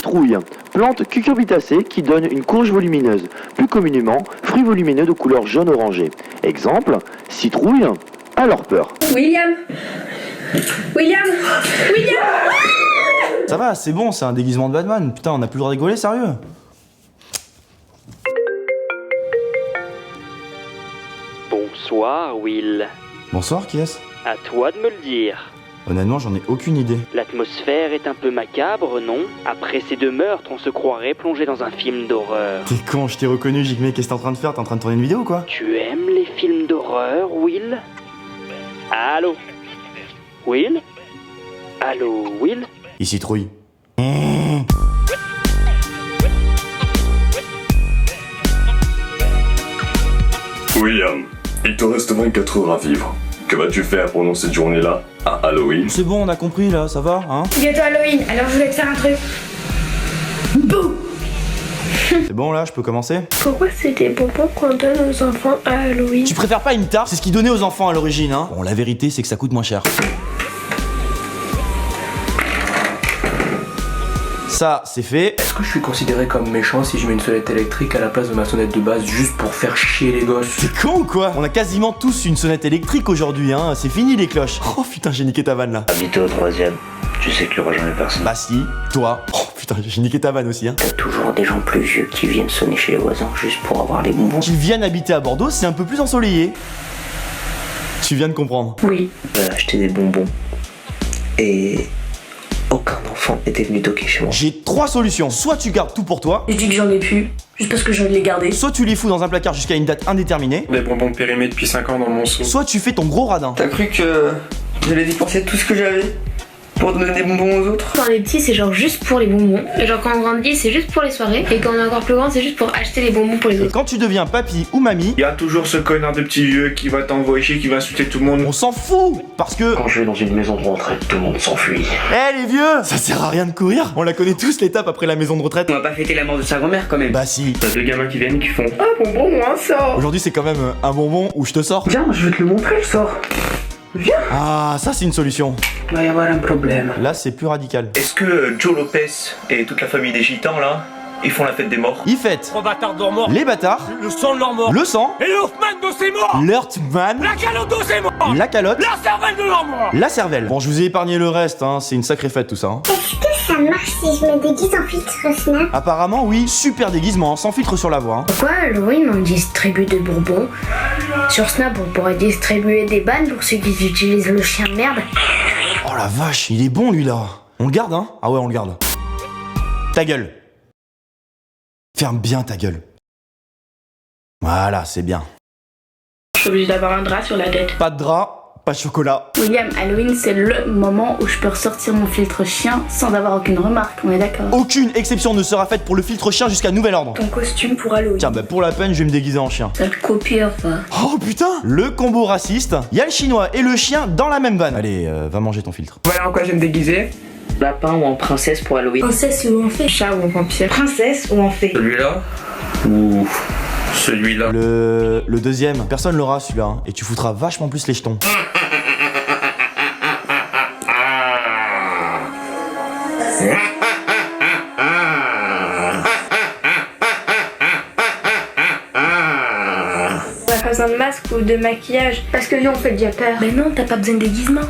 Citrouille, plante cucurbitacée qui donne une courge volumineuse, plus communément fruit volumineux de couleur jaune-orangé. Exemple, citrouille à leur peur. William. Ça va, c'est bon, c'est un déguisement de Batman. Putain, on a plus le droit de rigoler, sérieux? Bonsoir, Will. Bonsoir, qui est-ce? À toi de me le dire. Honnêtement, j'en ai aucune idée. L'atmosphère est un peu macabre, non? Après ces 2 meurtres, on se croirait plongé dans un film d'horreur. T'es con, je t'ai reconnu, Jigme, qu'est-ce que t'es en train de faire? T'es en train de tourner une vidéo ou quoi? Tu aimes les films d'horreur, Will? Allô? Will? Allô, Will? Ici, Trouille. William, il te reste 24 heures à vivre. Que vas-tu faire pendant cette journée-là, à Halloween? C'est bon, on a compris là, ça va, hein? Bientôt Halloween, alors je voulais te faire un truc. Bouh. C'est bon là, je peux commencer? Pourquoi c'est des bonbons qu'on donne aux enfants à Halloween? Tu préfères pas une tarte? C'est ce qu'ils donnaient aux enfants à l'origine, hein? Bon, la vérité, c'est que ça coûte moins cher. Ça, c'est fait. Est-ce que je suis considéré comme méchant si je mets une sonnette électrique à la place de ma sonnette de base juste pour faire chier les gosses? T'es con ou quoi? On a quasiment tous une sonnette électrique aujourd'hui, hein? C'est fini les cloches. Oh putain, j'ai niqué ta vanne là. Habiter au 3ème, tu sais qu'il y aura jamais personne. Bah si, toi. Oh putain, j'ai niqué ta vanne aussi, hein. T'as toujours des gens plus vieux qui viennent sonner chez les voisins juste pour avoir les bonbons. Qu'ils viennent habiter à Bordeaux, c'est un peu plus ensoleillé. Tu viens de comprendre. Oui. J'ai acheté des bonbons. Et aucun enfant était venu toquer chez moi. J'ai 3 solutions. Soit tu gardes tout pour toi, Je dis que j'en ai plus, juste parce que je veux les garder. soit tu les fous dans un placard jusqu'à une date indéterminée, Des bonbons périmés depuis 5 ans dans mon seau. soit tu fais ton gros radin. T'as cru que j'allais dépenser tout ce que j'avais pour donner des bonbons aux autres? Quand on est petit, c'est genre juste pour les bonbons. Et genre quand on grandit, c'est juste pour les soirées. Et quand on est encore plus grand, c'est juste pour acheter les bonbons pour les Et autres. quand tu deviens papy ou mamie, Il y a toujours ce connard de petit vieux qui va t'envoyer chier, qui va insulter tout le monde. on s'en fout. Parce que... Quand je vais dans une maison de retraite, tout le monde s'enfuit. Eh les vieux, ça sert à rien de courir. On la connaît tous l'étape après la maison de retraite. On va pas fêter la mort de sa grand-mère quand même. Bah si. T'as 2 gamins qui viennent qui font Ah bonbon, moi ça. Aujourd'hui c'est quand même un bonbon où je te sors. Viens, je vais te le montrer le sort. Ah, ça c'est une solution. Il va y avoir un problème. Là c'est plus radical. Est-ce que Joe Lopez et toute la famille des gitans là, ils font la fête des morts? Il fête bâtards de leurs morts, les bâtards, le sang de leurs morts, le sang, et le Hoffman de ses morts, l'Earthman, la calotte de ses morts, la calotte, la cervelle de leurs morts. la cervelle. Bon, je vous ai épargné le reste, hein. C'est une sacrée fête tout ça. Hein. Est-ce que ça marche si je me déguise en filtre Snap? Apparemment oui, super déguisement, sans filtre sur la voix. Hein. Pourquoi à Halloween on distribue des bonbons? Sur Snap, on pourrait distribuer des bannes pour ceux qui utilisent le chien de merde. Oh la vache, il est bon lui là. On le garde, hein? Ah ouais, on le garde. Ta gueule. Ferme bien ta gueule. Voilà, c'est bien. Je suis obligée d'avoir un drap sur la tête. Pas de drap, pas de chocolat. William, Halloween, c'est le moment où je peux ressortir mon filtre chien sans avoir aucune remarque, on est d'accord? Aucune exception ne sera faite pour le filtre chien jusqu'à nouvel ordre. Ton costume pour Halloween. Tiens, bah pour la peine, je vais me déguiser en chien. T'as le copieur, ça. Oh putain! Le combo raciste. Y a le chinois et le chien dans la même vanne. Allez, va manger ton filtre. Voilà en quoi je vais me déguiser. Lapin ou en princesse pour Halloween? Princesse ou en fait? Chat ou en vampire? Princesse ou en fée? Celui-là ou celui-là? Le deuxième, personne l'aura celui-là. Hein, et tu foutras vachement plus les jetons. On a pas besoin de masque ou de maquillage. Parce que nous on fait déjà peur. Mais non, t'as pas besoin de déguisement.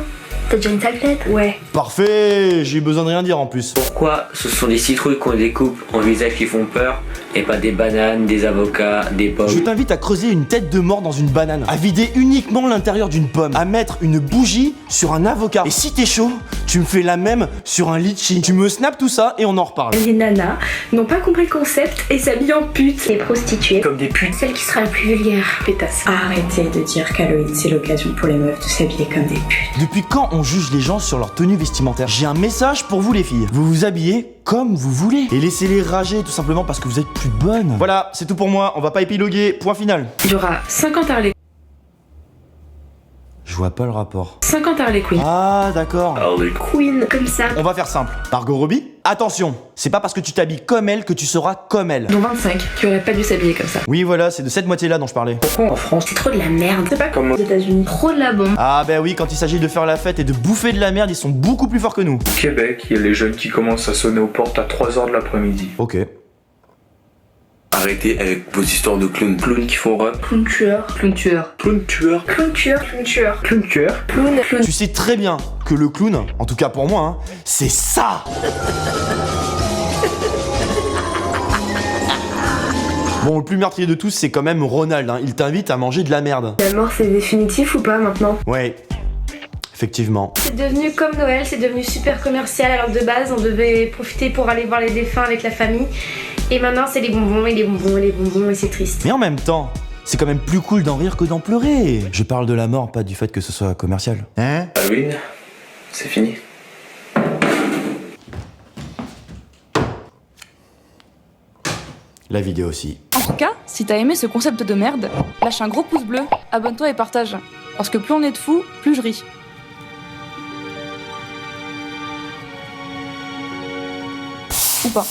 T'as déjà une sale tête? Ouais. Parfait, j'ai besoin de rien dire en plus. Pourquoi ce sont des citrouilles qu'on découpe en visages qui font peur et pas des bananes, des avocats, des pommes? Je t'invite à creuser une tête de mort dans une banane, à vider uniquement l'intérieur d'une pomme, à mettre une bougie sur un avocat. Et si t'es chaud, tu me fais la même sur un litchi. Tu me snaps tout ça et on en reparle. Les nanas n'ont pas compris le concept et s'habillent en pute. Les prostituées. Comme des putes. Celle qui sera la plus vulgaire. Pétasse. Arrêtez de dire qu'Halloween c'est l'occasion pour les meufs de s'habiller comme des putes. Depuis quand on juge les gens sur leur tenue vestimentaire? J'ai un message pour vous les filles. Vous vous habillez comme vous voulez. Et laissez-les rager tout simplement parce que vous êtes plus bonnes. Voilà, c'est tout pour moi. On va pas épiloguer. Point final. Il y aura 50 Harley. Je vois pas le rapport. 50 Harley Quinn. Ah, d'accord. Harley Queen, comme ça. On va faire simple. Margot Robbie, attention, c'est pas parce que tu t'habilles comme elle que tu seras comme elle. Dont 25 qui auraient pas dû s'habiller comme ça. Oui, voilà, c'est de cette moitié-là dont je parlais. Pourquoi en France? C'est trop de la merde. C'est pas comme aux États-Unis. Trop de la bombe. Ah, bah oui, quand il s'agit de faire la fête et de bouffer de la merde, ils sont beaucoup plus forts que nous. Au Québec, il y a les jeunes qui commencent à sonner aux portes à 3h de l'après-midi. Ok. Arrêtez avec vos histoires de clowns. Clowns qui font rap. Clown tueur. Clown tueur. Clown tueur. Clown tueur. Clown tueur. Clown tueur. Clown. Tu sais très bien que le clown, en tout cas pour moi, hein, c'est ça. Bon, le plus meurtrier de tous, c'est quand même Ronald, hein. Il t'invite à manger de la merde. La mort, c'est définitif ou pas maintenant? Ouais, effectivement. C'est devenu comme Noël, c'est devenu super commercial. Alors de base, on devait profiter pour aller voir les défunts avec la famille. Et maintenant, c'est les bonbons et les bonbons et les bonbons et c'est triste. Mais en même temps, c'est quand même plus cool d'en rire que d'en pleurer. Je parle de la mort, pas du fait que ce soit commercial. Hein? Halloween, c'est fini. La vidéo aussi. En tout cas, si t'as aimé ce concept de merde, lâche un gros pouce bleu, abonne-toi et partage. Parce que plus on est de fous, plus je ris. Ou pas.